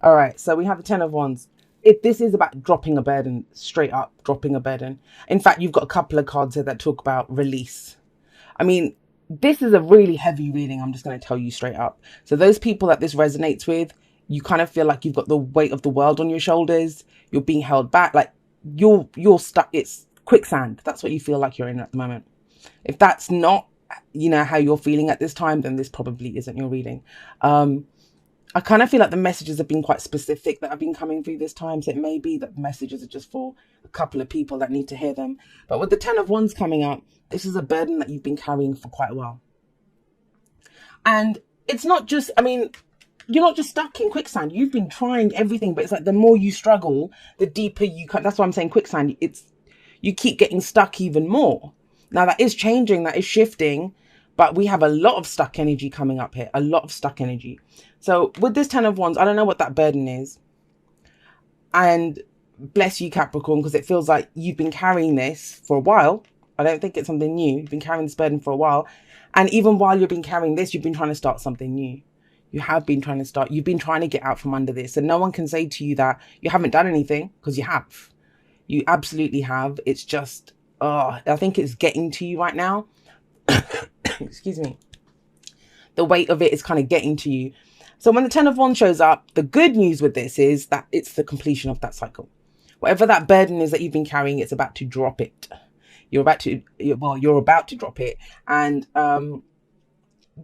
All right, so we have the Ten of Wands. This is about dropping a burden, straight up dropping a burden. In fact, you've got a couple of cards here that talk about release. I mean, this is a really heavy reading. I'm just going to tell you straight up. So those people that this resonates with, you kind of feel like you've got the weight of the world on your shoulders. You're being held back. Like you're stuck. It's quicksand. That's what you feel like you're in at the moment. If that's not, how you're feeling at this time, then this probably isn't your reading. I kind of feel like the messages have been quite specific that have been coming through this time. So it may be that the messages are just for a couple of people that need to hear them. But with the Ten of Wands coming up, this is a burden that you've been carrying for quite a while. And it's not just, you're not just stuck in quicksand. You've been trying everything, but it's like the more you struggle, the deeper you can. That's why I'm saying quicksand. You keep getting stuck even more. Now that is changing, that is shifting, but we have a lot of stuck energy coming up here, a lot of stuck energy. So with this Ten of Wands, I don't know what that burden is. And bless you, Capricorn, because it feels like you've been carrying this for a while. I don't think it's something new. You've been carrying this burden for a while. And even while you've been carrying this, you've been trying to start something new. You've been trying to get out from under this. And no one can say to you that you haven't done anything, because you have. You absolutely have. It's just, I think it's getting to you right now. Excuse me. The weight of it is kind of getting to you. So when the Ten of Wands shows up, the good news with this is that it's the completion of that cycle. Whatever that burden is that you've been carrying, it's about to drop it. You're about to drop it. And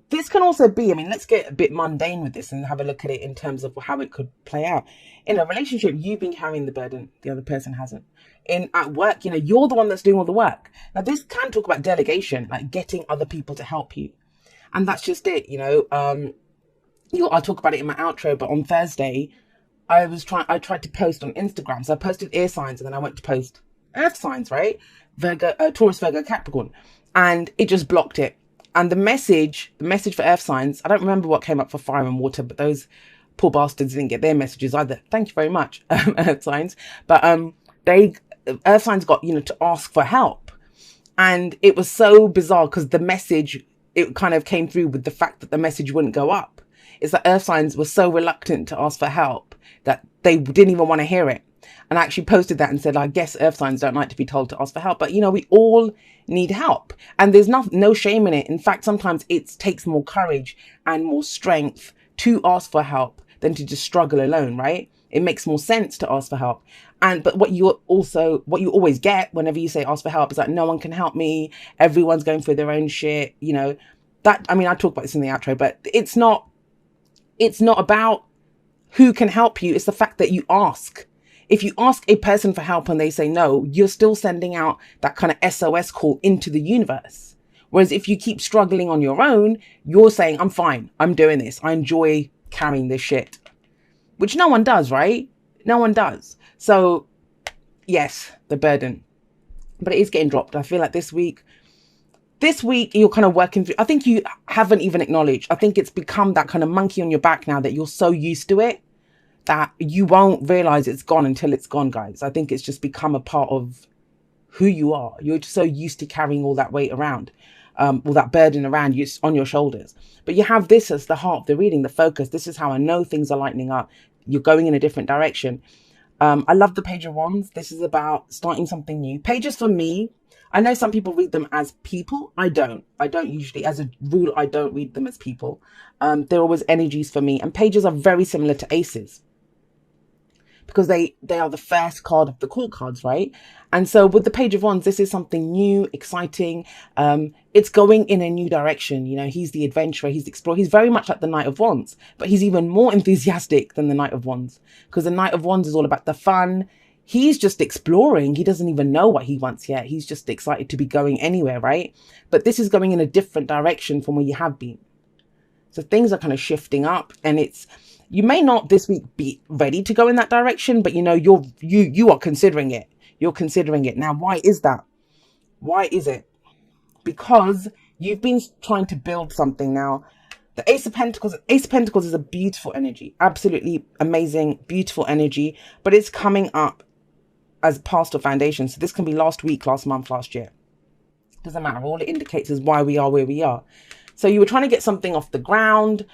this can also be, let's get a bit mundane with this and have a look at it in terms of how it could play out. In a relationship, you've been carrying the burden, the other person hasn't. At work, you're the one that's doing all the work. Now, this can talk about delegation, like getting other people to help you. And that's just it, I'll talk about it in my outro, but on Thursday, I tried to post on Instagram. So I posted air signs and then I went to post earth signs, right? Virgo, Taurus, Virgo, Capricorn. And it just blocked it. And the message for earth signs, I don't remember what came up for fire and water, but those poor bastards didn't get their messages either. Thank you very much, earth signs. But earth signs got, to ask for help. And it was so bizarre because the message, it kind of came through with the fact that the message wouldn't go up. It's that earth signs were so reluctant to ask for help that they didn't even want to hear it. And I actually posted that and said, I guess earth signs don't like to be told to ask for help. But, we all need help. And there's no shame in it. In fact, sometimes it takes more courage and more strength to ask for help than to just struggle alone, right? It makes more sense to ask for help. But what you always get whenever you say ask for help is like, no one can help me. Everyone's going through their own shit. I talk about this in the outro, but it's not about who can help you. It's the fact that you ask. If you ask a person for help and they say no, you're still sending out that kind of SOS call into the universe. Whereas if you keep struggling on your own, you're saying, I'm fine. I'm doing this. I enjoy carrying this shit. Which no one does, right? No one does. So yes, the burden. But it is getting dropped. I feel like this week you're kind of working through. I think you haven't even acknowledged. I think it's become that kind of monkey on your back now that you're so used to it that you won't realize it's gone until it's gone, guys. I think it's just become a part of who you are. You're just so used to carrying all that weight around, all that burden around you on your shoulders. But you have this as the heart of the reading, the focus. This is how I know things are lightening up. You're going in a different direction. I love the Page of Wands. This is about starting something new. Pages for me, I know some people read them as people. I don't usually, as a rule, I don't read them as people. They're always energies for me. And pages are very similar to aces because they are the first card of the court cards, right? And so with the Page of Wands, this is something new, exciting. It's going in a new direction. He's the adventurer, he's the explorer. He's very much like the Knight of Wands, but he's even more enthusiastic than the Knight of Wands because the Knight of Wands is all about the fun. He's just exploring. He doesn't even know what he wants yet. He's just excited to be going anywhere, right? But this is going in a different direction from where you have been. So things are kind of shifting up, and you may not this week be ready to go in that direction, but you are considering it. You're considering it. Now, why is that? Why is it? Because you've been trying to build something now. The Ace of Pentacles is a beautiful energy, absolutely amazing, beautiful energy, but it's coming up as past or foundation. So this can be last week, last month, last year. Doesn't matter. All it indicates is why we are where we are. So you were trying to get something off the ground.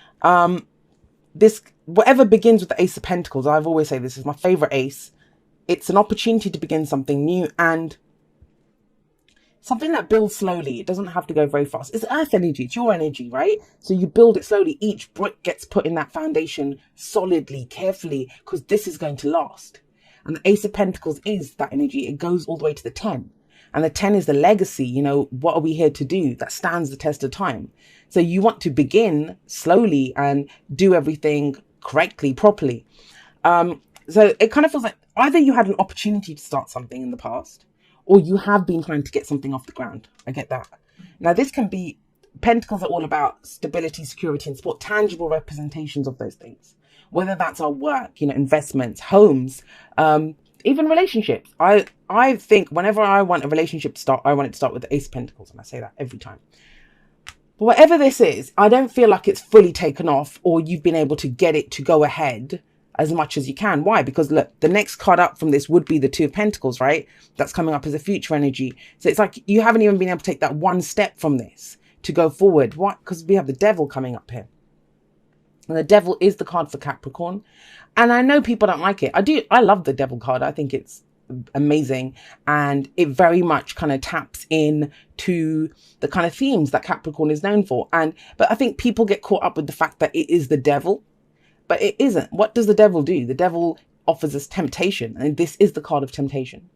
this, whatever begins with the Ace of Pentacles, I've always say this is my favorite ace. It's an opportunity to begin something new and something that builds slowly. It doesn't have to go very fast. It's earth energy. It's your energy, right? So you build it slowly. Each brick gets put in that foundation solidly, carefully, because this is going to last. And the Ace of Pentacles is that energy. It goes all the way to the 10. And the 10 is the legacy. You know, what are we here to do? That stands the test of time. So you want to begin slowly and do everything correctly, properly. So it kind of feels like either you had an opportunity to start something in the past, or you have been trying to get something off the ground. I get that. Now, this can be, Pentacles are all about stability, security, and support, tangible representations of those things. Whether that's our work, you know, investments, homes, even relationships. I think whenever I want a relationship to start, I want it to start with the Ace of Pentacles. And I say that every time. But whatever this is, I don't feel like it's fully taken off or you've been able to get it to go ahead as much as you can. Why? Because look, the next card up from this would be the Two of Pentacles, right? That's coming up as a future energy. So it's like you haven't even been able to take that one step from this to go forward. Why? Because we have the Devil coming up here. And the Devil is the card for Capricorn. And I know people don't like it. I love the Devil card. I think it's amazing. And it very much kind of taps in to the kind of themes that Capricorn is known for. But I think people get caught up with the fact that it is the Devil. But it isn't. What does the Devil do? The Devil offers us temptation. And this is the card of temptation.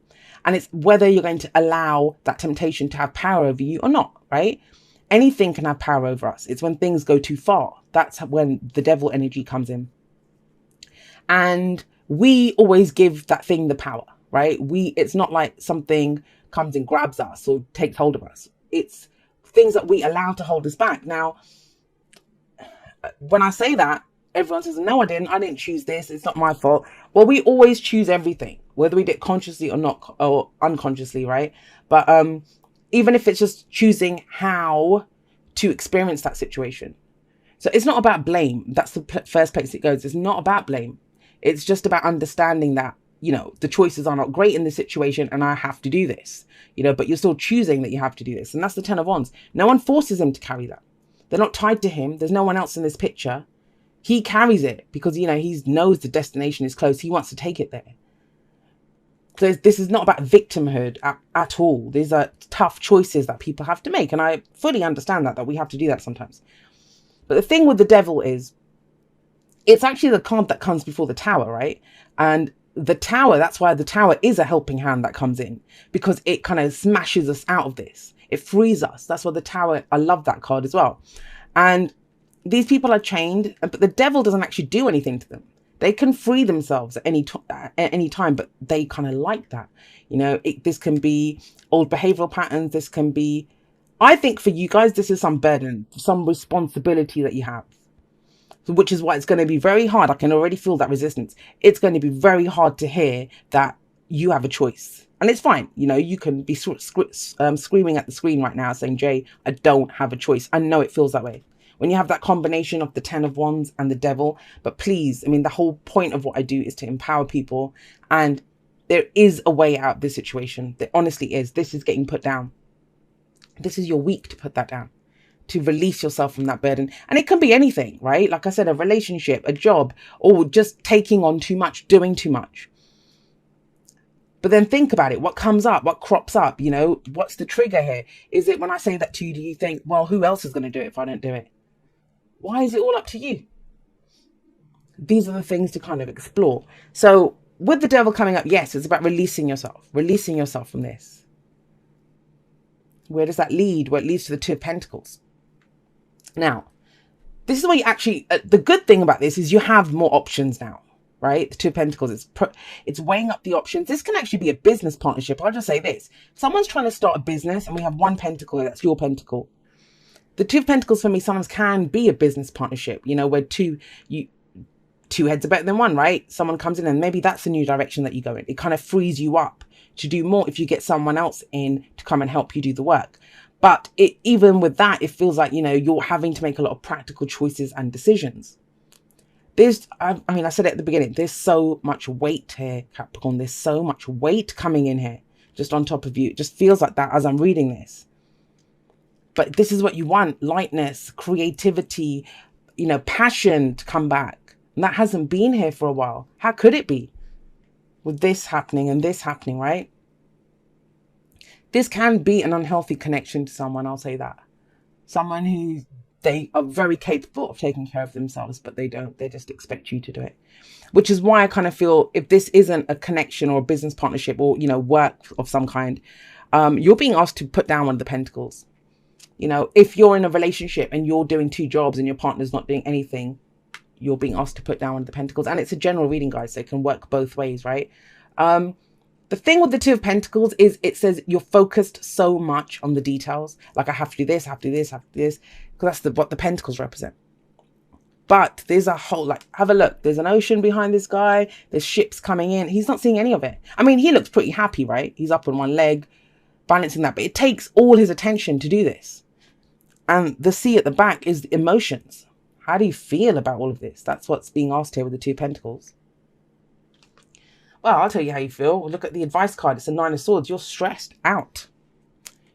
And it's whether you're going to allow that temptation to have power over you or not, right? Anything can have power over us. It's when things go too far. That's when the Devil energy comes in. And we always give that thing the power, right? It's not like something comes and grabs us or takes hold of us. It's things that we allow to hold us back. Now, when I say that, everyone says, no, I didn't choose this. It's not my fault. Well, we always choose everything, whether we did consciously or not, or unconsciously, right? But even if it's just choosing how to experience that situation. So it's not about blame. That's the first place it goes. It's not about blame. It's just about understanding that, you know, the choices are not great in this situation and I have to do this, you know, but you're still choosing that you have to do this. And that's the Ten of Wands. No one forces him to carry that. They're not tied to him. There's no one else in this picture. He carries it because, you know, he knows the destination is close. He wants to take it there. So this is not about victimhood at all. These are tough choices that people have to make. And I fully understand that we have to do that sometimes. But the thing with the Devil is, it's actually the card that comes before the Tower, right? And the Tower, that's why the Tower is a helping hand that comes in, because it kind of smashes us out of this. It frees us. That's why the Tower, I love that card as well. And these people are chained, but the Devil doesn't actually do anything to them. They can free themselves at any time, but they kind of like that. You know, this can be old behavioral patterns. This can be, I think for you guys, this is some burden, some responsibility that you have. Which is why it's going to be very hard. I can already feel that resistance. It's going to be very hard to hear that you have a choice. And it's fine. You know, you can be screaming at the screen right now saying, Jay, I don't have a choice. I know it feels that way. When you have that combination of the Ten of Wands and the Devil. But please, I mean, the whole point of what I do is to empower people. And there is a way out of this situation. There honestly is. This is getting put down. This is your week to put that down. To release yourself from that burden. And it can be anything, right? Like I said, a relationship, a job, or just taking on too much, doing too much. But then think about it. What comes up? What crops up? You know, what's the trigger here? Is it when I say that to you, do you think, well, who else is going to do it if I don't do it? Why is it all up to you? These are the things to kind of explore. So with the Devil coming up, yes, it's about releasing yourself from this. Where does that lead? Well, it leads to the Two of Pentacles. Now, this is where you actually, the good thing about this is you have more options now, right? The Two of Pentacles, it's weighing up the options. This can actually be a business partnership. I'll just say this. Someone's trying to start a business and we have one pentacle, that's your pentacle. The Two of Pentacles for me, sometimes can be a business partnership, you know, where two heads are better than one, right? Someone comes in and maybe that's the new direction that you go in. It kind of frees you up to do more if you get someone else in to come and help you do the work. But even with that, it feels like, you know, you're having to make a lot of practical choices and decisions. I mean, I said it at the beginning, there's so much weight here, Capricorn. There's so much weight coming in here, just on top of you. It just feels like that as I'm reading this. But this is what you want, lightness, creativity, you know, passion to come back. And that hasn't been here for a while. How could it be? With this happening and this happening, right? This can be an unhealthy connection to someone, I'll say that. Someone who they are very capable of taking care of themselves, but they don't. They just expect you to do it. Which is why I kind of feel if this isn't a connection or a business partnership or, you know, work of some kind, you're being asked to put down one of the pentacles. You know, if you're in a relationship and you're doing 2 jobs and your partner's not doing anything, you're being asked to put down one of the pentacles. And it's a general reading, guys, so it can work both ways, right? The thing with the 2 of Pentacles is it says you're focused so much on the details. Like, I have to do this, I have to do this, I have to do this. Because that's what the Pentacles represent. But there's a whole, like, have a look. There's an ocean behind this guy. There's ships coming in. He's not seeing any of it. I mean, he looks pretty happy, right? He's up on one leg, balancing that. But it takes all his attention to do this. And the sea at the back is the emotions. How do you feel about all of this? That's what's being asked here with the 2 Pentacles. Well, I'll tell you how you feel. Look at the advice card. It's a 9 of Swords. You're stressed out.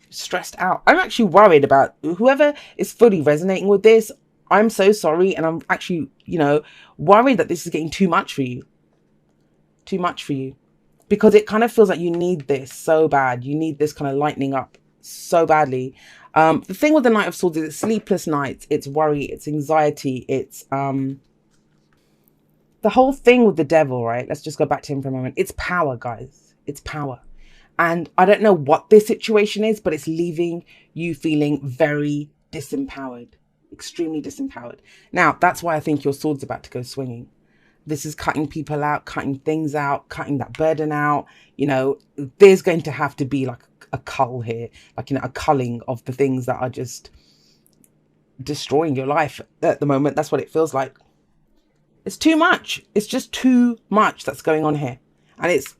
Stressed out. I'm actually worried about whoever is fully resonating with this. I'm so sorry. And I'm actually, you know, worried that this is getting too much for you. Too much for you. Because it kind of feels like you need this so bad. You need this kind of lightening up so badly. The thing with the Knight of Swords is it's sleepless nights. It's worry. It's anxiety. It's the whole thing with the devil, right? Let's just go back to him for a moment. It's power, guys. It's power. And I don't know what this situation is, but it's leaving you feeling very disempowered, extremely disempowered. Now, that's why I think your sword's about to go swinging. This is cutting people out, cutting things out, cutting that burden out. You know, there's going to have to be like a cull here, like, you know, a culling of the things that are just destroying your life at the moment. That's what it feels like. It's too much. It's just too much that's going on here. And it's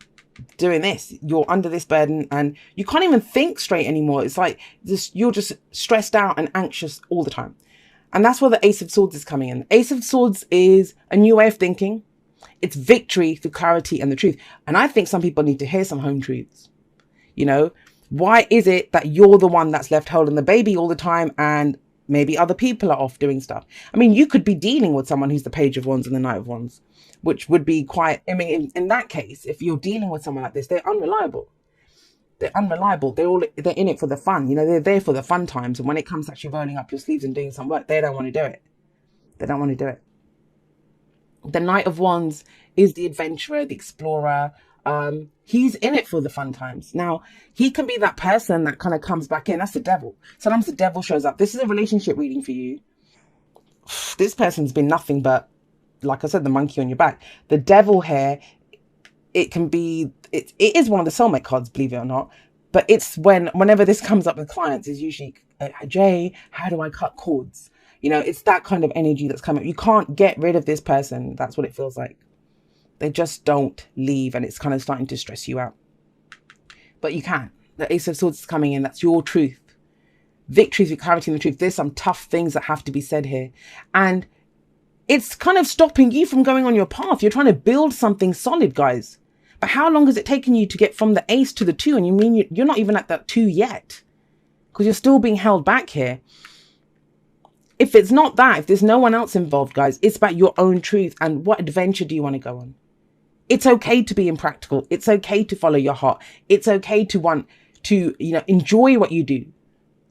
doing this. You're under this burden and you can't even think straight anymore. It's like you're just stressed out and anxious all the time. And that's where the Ace of Swords is coming in. Ace of Swords is a new way of thinking. It's victory through clarity and the truth. And I think some people need to hear some home truths. You know, why is it that you're the one that's left holding the baby all the time and maybe other people are off doing stuff? I mean, you could be dealing with someone who's the Page of Wands and the Knight of Wands, which would be quite, I mean, in that case, if you're dealing with someone like this, they're unreliable. They're unreliable. They're in it for the fun. You know, they're there for the fun times. And when it comes to actually rolling up your sleeves and doing some work, they don't want to do it. They don't want to do it. The Knight of Wands is the adventurer, the explorer. He's in it for the fun times. Now, he can be that person that kind of comes back in. That's the devil. Sometimes the devil shows up. This is a relationship reading for you. This person's been nothing but, like I said, the monkey on your back. The devil here, it can be, it is one of the soulmate cards, believe it or not. But it's whenever this comes up with clients, is usually, Jay, how do I cut cords? You know, it's that kind of energy that's coming. You can't get rid of this person. That's what it feels like. They just don't leave, and it's kind of starting to stress you out. But you can. The Ace of Swords is coming in. That's your truth. Victory through clarity and the truth. There's some tough things that have to be said here. And it's kind of stopping you from going on your path. You're trying to build something solid, guys. But how long has it taken you to get from the Ace to the 2? And you mean you're not even at that 2 yet. Because you're still being held back here. If it's not that, if there's no one else involved, guys, it's about your own truth and what adventure do you want to go on? It's okay to be impractical. It's okay to follow your heart. It's okay to want to, you know, enjoy what you do.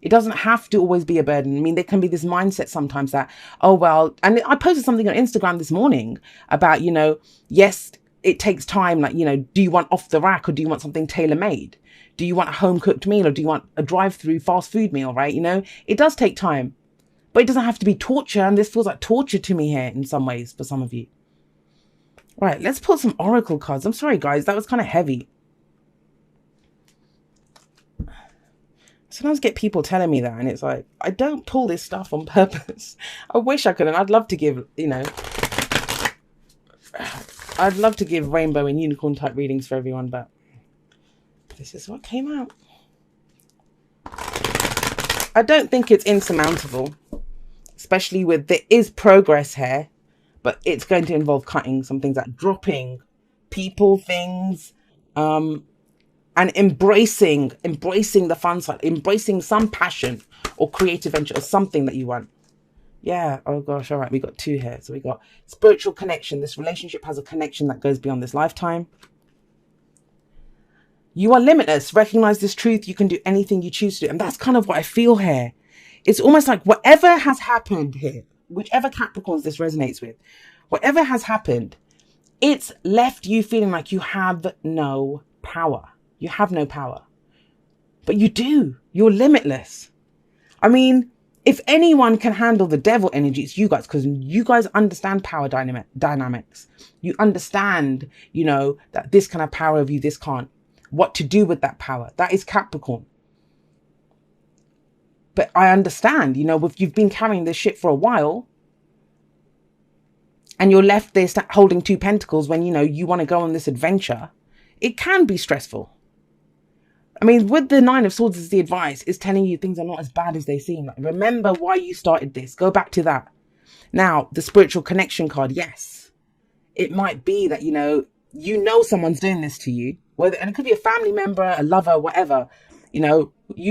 It doesn't have to always be a burden. I mean, there can be this mindset sometimes that, oh, well, and I posted something on Instagram this morning about, you know, yes, it takes time. Like, you know, do you want off the rack or do you want something tailor-made? Do you want a home cooked meal or do you want a drive-through fast food meal, right? You know, it does take time, but it doesn't have to be torture. And this feels like torture to me here in some ways for some of you. Right, let's pull some oracle cards. I'm sorry, guys, that was kind of heavy. Sometimes I get people telling me that, and it's like, I don't pull this stuff on purpose. I wish I could, and I'd love to give, you know, I'd love to give rainbow and unicorn type readings for everyone, but this is what came out. I don't think it's insurmountable, especially with, there is progress here. But it's going to involve cutting some things out, dropping people, things, and embracing the fun side, embracing some passion or creative venture or something that you want. Yeah. Oh gosh. All right. We got two here. So we got spiritual connection. This relationship has a connection that goes beyond this lifetime. You are limitless. Recognize this truth. You can do anything you choose to do. And that's kind of what I feel here. It's almost like whatever has happened here, whichever Capricorns this resonates with, whatever has happened, it's left you feeling like you have no power. You have no power. But you do. You're limitless. I mean, if anyone can handle the devil energy, it's you guys, because you guys understand power dynamics. You understand, you know, that this can have power over you, this can't. What to do with that power. That is Capricorn. But I understand, you know, if you've been carrying this shit for a while and you're left there holding two pentacles when, you know, you want to go on this adventure, it can be stressful. I mean, with the Nine of Swords as the advice, is telling you things are not as bad as they seem. Like, remember why you started this. Go back to that. Now, the spiritual connection card, yes. It might be that, you know someone's doing this to you. Whether, and it could be a family member, a lover, whatever. You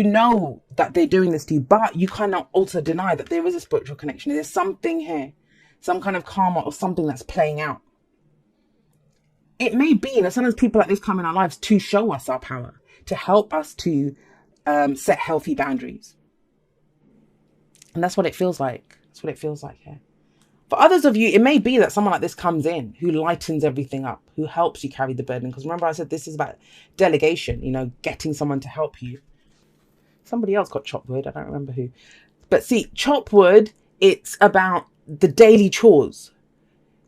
know that they're doing this to you, but you cannot also deny that there is a spiritual connection. There's something here, some kind of karma or something that's playing out. It may be, you know, sometimes people like this come in our lives to show us our power, to help us to set healthy boundaries. And that's what it feels like. That's what it feels like here. For others of you, it may be that someone like this comes in who lightens everything up, who helps you carry the burden. Because remember I said this is about delegation, you know, getting someone to help you. Somebody else got chopped wood. I don't remember who. But see, chop wood, it's about the daily chores.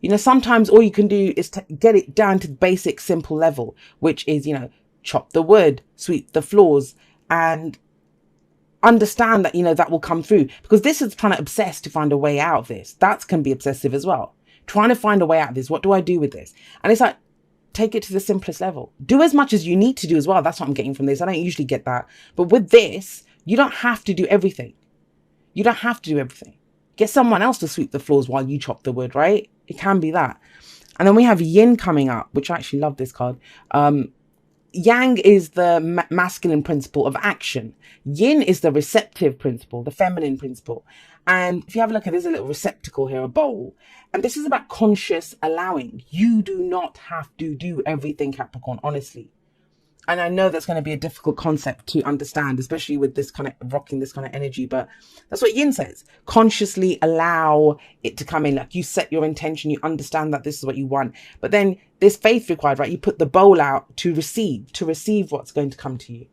You know, sometimes all you can do is to get it down to the basic, simple level, which is, you know, chop the wood, sweep the floors, and understand that, you know, that will come through. Because this is trying to obsess to find a way out of this. That can be obsessive as well. Trying to find a way out of this. What do I do with this? And it's like, take it to the simplest level. Do as much as you need to do as well. That's what I'm getting from this. I don't usually get that. But with this, you don't have to do everything. You don't have to do everything. Get someone else to sweep the floors while you chop the wood, right? It can be that. And then we have yin coming up, which I actually love this card. Yang is the masculine principle of action. Yin is the receptive principle, the feminine principle. And if you have a look at, there's a little receptacle here, a bowl. And this is about conscious allowing. You do not have to do everything, Capricorn, honestly. And I know that's going to be a difficult concept to understand, especially with this kind of rocking this kind of energy. But that's what yin says. Consciously allow it to come in. Like, you set your intention. You understand that this is what you want. But then there's faith required, right? You put the bowl out to receive what's going to come to you.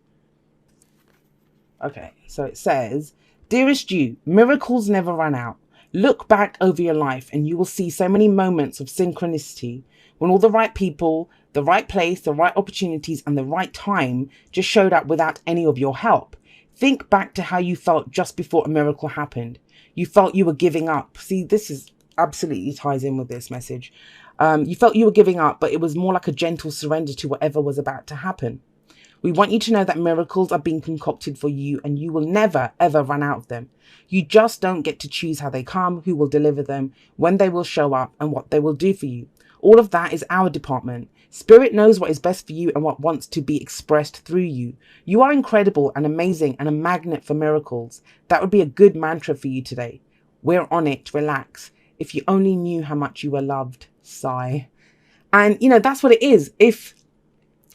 Okay, so it says, dearest you, miracles never run out. Look back over your life and you will see so many moments of synchronicity when all the right people, the right place, the right opportunities and the right time just showed up without any of your help. Think back to how you felt just before a miracle happened. You felt you were giving up. See, this is absolutely ties in with this message. You felt you were giving up, but it was more like a gentle surrender to whatever was about to happen. We want you to know that miracles are being concocted for you and you will never, ever run out of them. You just don't get to choose how they come, who will deliver them, when they will show up and what they will do for you. All of that is our department. Spirit knows what is best for you and what wants to be expressed through you. You are incredible and amazing and a magnet for miracles. That would be a good mantra for you today. We're on it. Relax. If you only knew how much you were loved. Sigh. And, you know, that's what it is.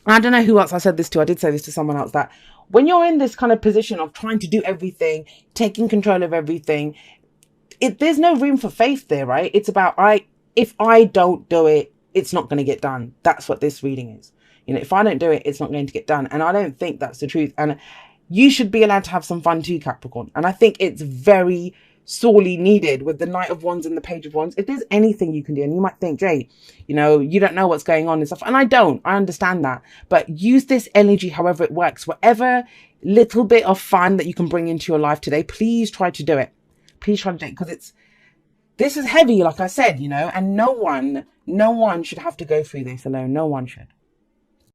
I don't know who else I said this to. I did say this to someone else, that when you're in this kind of position of trying to do everything, taking control of everything, there's no room for faith there, right? It's about, if I don't do it, it's not going to get done. That's what this reading is. You know, if I don't do it, it's not going to get done. And I don't think that's the truth. And you should be allowed to have some fun too, Capricorn. And I think it's very sorely needed with the Knight of Wands and the Page of Wands. If there's anything you can do, and you might think, Jay, you know, you don't know what's going on and stuff. And I don't. I understand that. But use this energy however it works. Whatever little bit of fun that you can bring into your life today, please try to do it. Please try to do it, because this is heavy, like I said, you know, and no one should have to go through this alone. No one should.